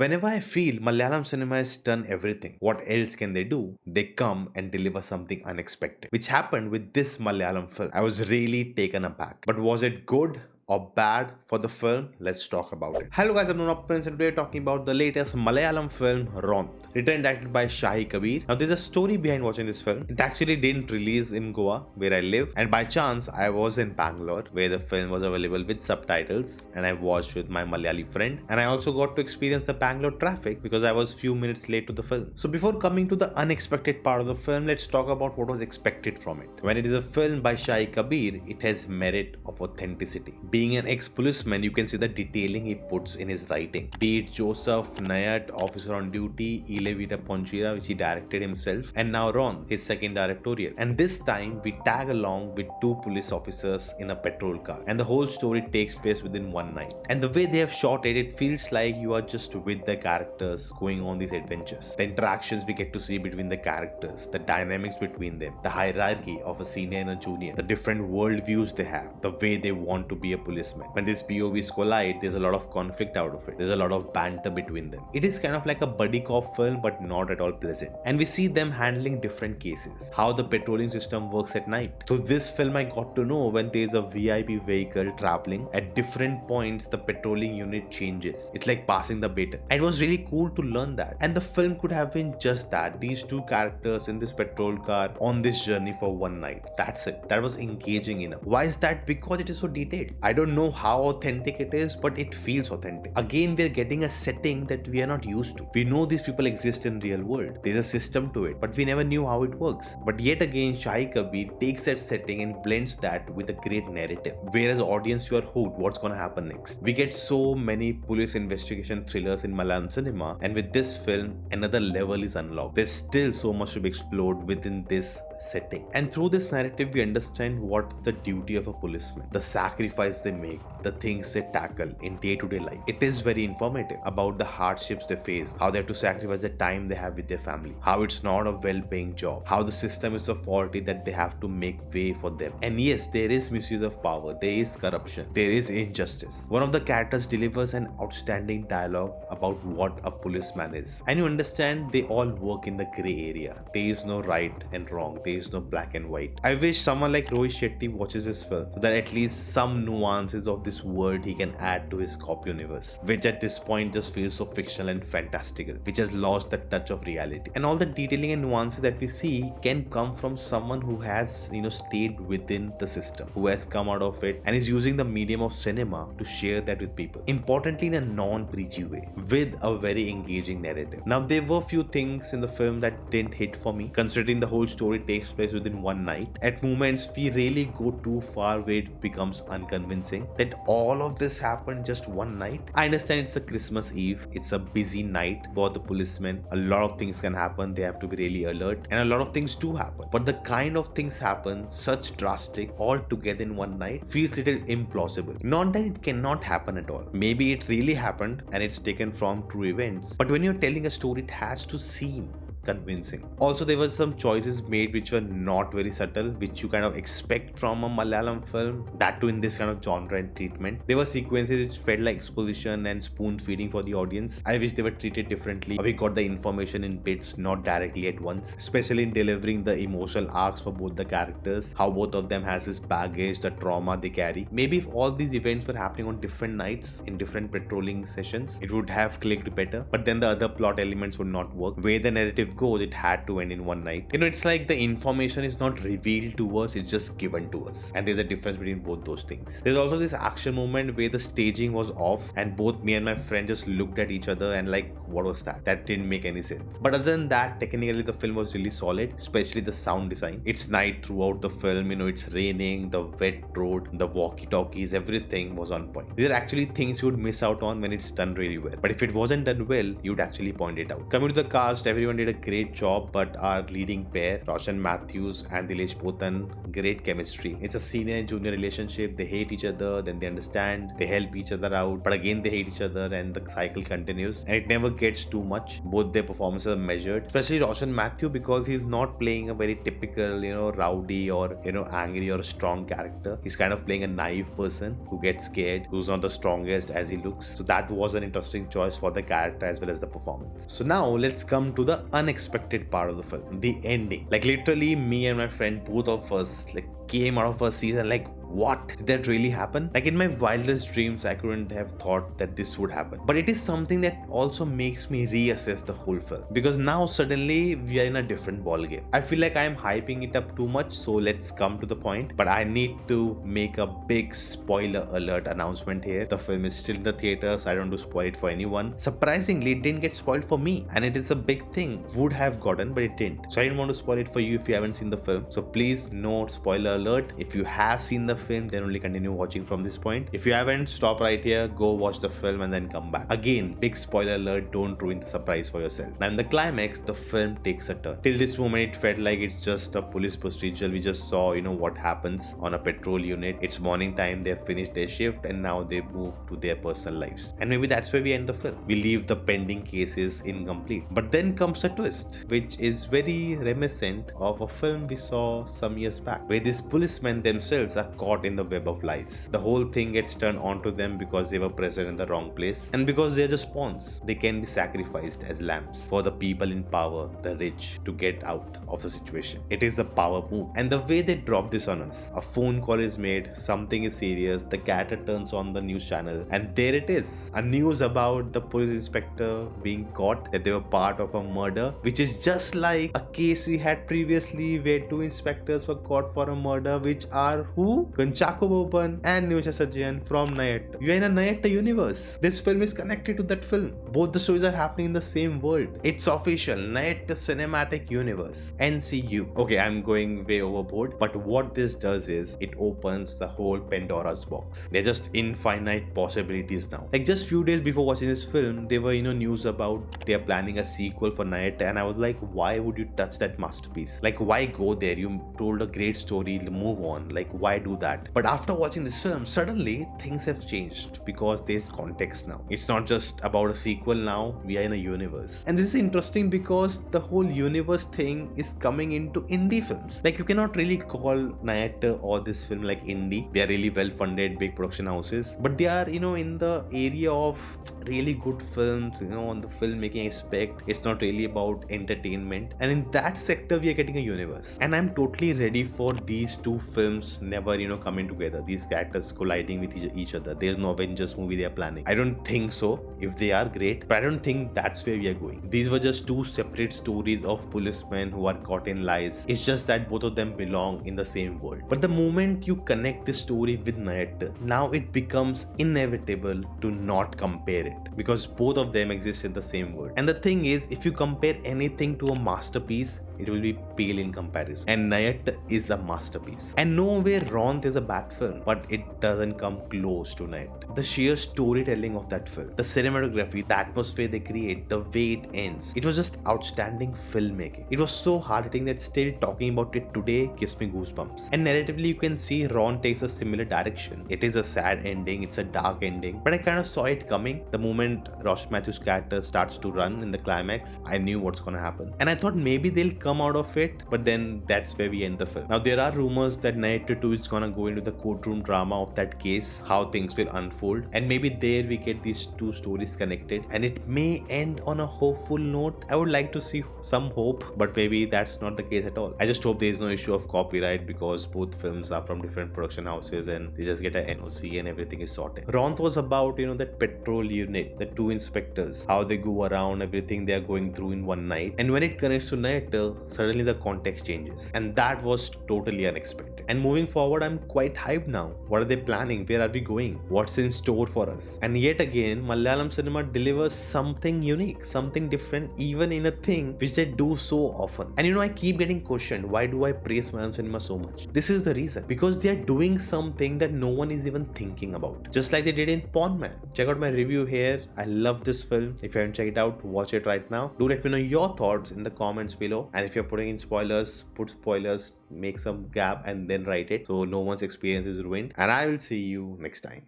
Whenever I feel Malayalam cinema has done everything, what else can they do? They come and deliver something unexpected, which happened with this Malayalam film. I was really taken aback. But was it good or bad for the film? Let's talk about it. Hello guys, I'm Nona and today we're talking about the latest Malayalam film Ronth, written and directed by Shahi Kabir. Now there's a story behind watching this film. It actually didn't release in Goa, where I live, and by chance I was in Bangalore, where the film was available with subtitles, and I watched with my Malayali friend, and I also got to experience the Bangalore traffic because I was few minutes late to the film. So before coming to the unexpected part of the film, let's talk about what was expected from it. When it is a film by Shahi Kabir, it has merit of authenticity. Being an ex-policeman, you can see the detailing he puts in his writing. Be it Joseph, Nayat, Officer on Duty, Ilevita Ponchira, which he directed himself, and now Ron, his second directorial. And this time, we tag along with two police officers in a patrol car. And the whole story takes place within one night. And the way they have shot it, it feels like you are just with the characters going on these adventures. The interactions we get to see between the characters, the dynamics between them, the hierarchy of a senior and a junior, the different worldviews they have, the way they want to be a policeman. When these POVs collide, there's a lot of conflict out of it. There's a lot of banter between them. It is kind of like a buddy cop film, but not at all pleasant. And we see them handling different cases, how the patrolling system works at night. So this film I got to know when there's a VIP vehicle traveling, at different points the patrolling unit changes. It's like passing the baton. And it was really cool to learn that. And the film could have been just that. These two characters in this patrol car on this journey for one night. That's it. That was engaging enough. Why is that? Because it is so detailed. I don't know how authentic it is, but it feels authentic. Again, we're getting a setting that we are not used to. We know these people exist in real world. There's a system to it, but we never knew how it works. But yet again, Shahi Kabir takes that setting and blends that with a great narrative. Whereas audience, you are hooked. What's gonna happen next? We get so many police investigation thrillers in Malayalam cinema, and with this film, another level is unlocked. There's still so much to be explored within this setting. And through this narrative, we understand what's the duty of a policeman, the sacrifice they make, the things they tackle in day-to-day life. It is very informative about the hardships they face, how they have to sacrifice the time they have with their family, how it's not a well-paying job, how the system is so faulty that they have to make way for them. And yes, there is misuse of power, there is corruption, there is injustice. One of the characters delivers an outstanding dialogue about what a policeman is. And you understand they all work in the grey area. There is no right and wrong. There is no black and white. I wish someone like Rohit Shetty watches this film so that at least some nuances of this world he can add to his cop universe, which at this point just feels so fictional and fantastical, which has lost the touch of reality. And all the detailing and nuances that we see can come from someone who has, stayed within the system, who has come out of it and is using the medium of cinema to share that with people. Importantly, in a non-preachy way, with a very engaging narrative. Now, there were few things in the film that didn't hit for me, considering the whole story takes place within one night. At moments, we really go too far where it becomes unconvincing that all of this happened just one night. I understand it's a Christmas Eve, it's a busy night for the policemen. A lot of things can happen, they have to be really alert, and a lot of things do happen. But the kind of things happen, such drastic, all together in one night, feels little implausible. Not that it cannot happen at all. Maybe it really happened and it's taken from true events. But when you're telling a story, it has to seem convincing. Also, there were some choices made which were not very subtle, which you kind of expect from a Malayalam film, that too in this kind of genre and treatment. There were sequences which felt like exposition and spoon feeding for the audience. I wish they were treated differently. We got the information in bits, not directly at once, especially in delivering the emotional arcs for both the characters, how both of them has this baggage, the trauma they carry. Maybe if all these events were happening on different nights in different patrolling sessions, it would have clicked better. But then the other plot elements would not work. Where the narrative goes, it had to end in one night. It's like the information is not revealed to us, it's just given to us. And there's a difference between both those things. There's also this action moment where the staging was off and both me and my friend just looked at each other and like, what was that? That didn't make any sense. But other than that, technically the film was really solid, especially the sound design. It's night throughout the film, it's raining, the wet road, the walkie-talkies, everything was on point. These are actually things you would miss out on when it's done really well. But if it wasn't done well, you'd actually point it out. Coming to the cast, everyone did a great job, but our leading pair, Roshan Matthews and Dileesh Pothan, great chemistry. It's a senior and junior relationship. They hate each other, then they understand, they help each other out, but again they hate each other, and the cycle continues. And it never gets too much. Both their performances are measured, especially Roshan Matthew, because he's not playing a very typical, rowdy or angry or strong character. He's kind of playing a naive person who gets scared, who's not the strongest as he looks. So that was an interesting choice for the character as well as the performance. So now let's come to the unexpected part of the film, the ending. Like literally, me and my friend, both of us, came out of a season what? Did that really happen? In my wildest dreams, I couldn't have thought that this would happen. But it is something that also makes me reassess the whole film. Because now suddenly we are in a different ballgame. I feel like I am hyping it up too much, so let's come to the point. But I need to make a big spoiler alert announcement here. The film is still in the theaters. I don't want to spoil it for anyone. Surprisingly, it didn't get spoiled for me. And it is a big thing. Would have gotten, but it didn't. So I didn't want to spoil it for you if you haven't seen the film. So please, no spoiler alert. If you have seen the film, then only continue watching from this point. If you haven't, stop right here, go watch the film and then come back. Again, big spoiler alert, don't ruin the surprise for yourself. Now in the climax, the film takes a turn. Till this moment, it felt like it's just a police procedural. We just saw, what happens on a patrol unit. It's morning time, they've finished their shift and now they move to their personal lives. And maybe that's where we end the film. We leave the pending cases incomplete. But then comes the twist, which is very reminiscent of a film we saw some years back, where these policemen themselves are caught in the web of lies. The whole thing gets turned onto them because they were present in the wrong place, and because they're just pawns. They can be sacrificed as lambs for the people in power, the rich, to get out of the situation. It is a power move, and the way they drop this on us, a phone call is made, something is serious, the character turns on the news channel, and there it is, a news about the police inspector being caught, that they were part of a murder, which is just like a case we had previously where two inspectors were caught for a murder, which are who? Kunchaku Boban and Nivesha Sajian from Nayatta. We are in a Nayatta universe. This film is connected to that film. Both the stories are happening in the same world. It's official. Nayatta Cinematic Universe. NCU. Okay, I'm going way overboard, but what this does is it opens the whole Pandora's box. They're just infinite possibilities now. Just few days before watching this film, there were news about they're planning a sequel for Nayatta, and I was like, why would you touch that masterpiece? Why go there? You told a great story, move on. Why do that? But after watching this film, suddenly things have changed because there's context now. It's not just about a sequel now, we are in a universe. And this is interesting because the whole universe thing is coming into indie films. You cannot really call Nayatta or this film indie. They are really well funded, big production houses. But they are, in the area of really good films, on the filmmaking aspect. It's not really about entertainment. And in that sector, we are getting a universe. And I'm totally ready for these two films never, coming together. These characters colliding with each other. There's no Avengers movie they are planning. I don't think so. If they are, great. But I don't think that's where we are going. These were just two separate stories of policemen who are caught in lies. It's just that both of them belong in the same world. But the moment you connect this story with Nayatta, now it becomes inevitable to not compare it. Because both of them exist in the same world. And the thing is, if you compare anything to a masterpiece, it will be pale in comparison. And Nayatta is a masterpiece. And nowhere Ronth is a bad film, but it doesn't come close to Nayatta. The sheer storytelling of that film, the cinematography, the atmosphere they create, the way it ends, it was just outstanding filmmaking. It was so hard-hitting that still talking about it today gives me goosebumps. And narratively, you can see Ronth takes a similar direction. It is a sad ending, it's a dark ending, but I kind of saw it coming. The moment Roshan Matthew's character starts to run in the climax, I knew what's gonna happen. And I thought maybe they'll come out of it, but then that's where we end the film. Now there are rumors that Nayatta 2 is gonna go into the courtroom drama of that case, how things will unfold, and maybe there we get these two stories connected, and it may end on a hopeful note. I would like to see some hope, but maybe that's not the case at all. I just hope there is no issue of copyright because both films are from different production houses and they just get a NOC and everything is sorted. Ronth was about that patrol unit, the two inspectors, how they go around, everything they are going through in one night, and when it connects to Nayatta, suddenly the context changes. And that was totally unexpected. And moving forward, I'm quite hyped now. What are they planning? Where are we going? What's in store for us? And yet again, Malayalam cinema delivers something unique, something different, even in a thing which they do so often. And I keep getting questioned, why do I praise Malayalam cinema so much? This is the reason. Because they are doing something that no one is even thinking about. Just like they did in Pawn Man. Check out my review here. I love this film. If you haven't checked it out, watch it right now. Do let me know your thoughts in the comments below. And if you're putting in spoilers, put spoilers, make some gap and then write it so no one's experience is ruined. And I will see you next time.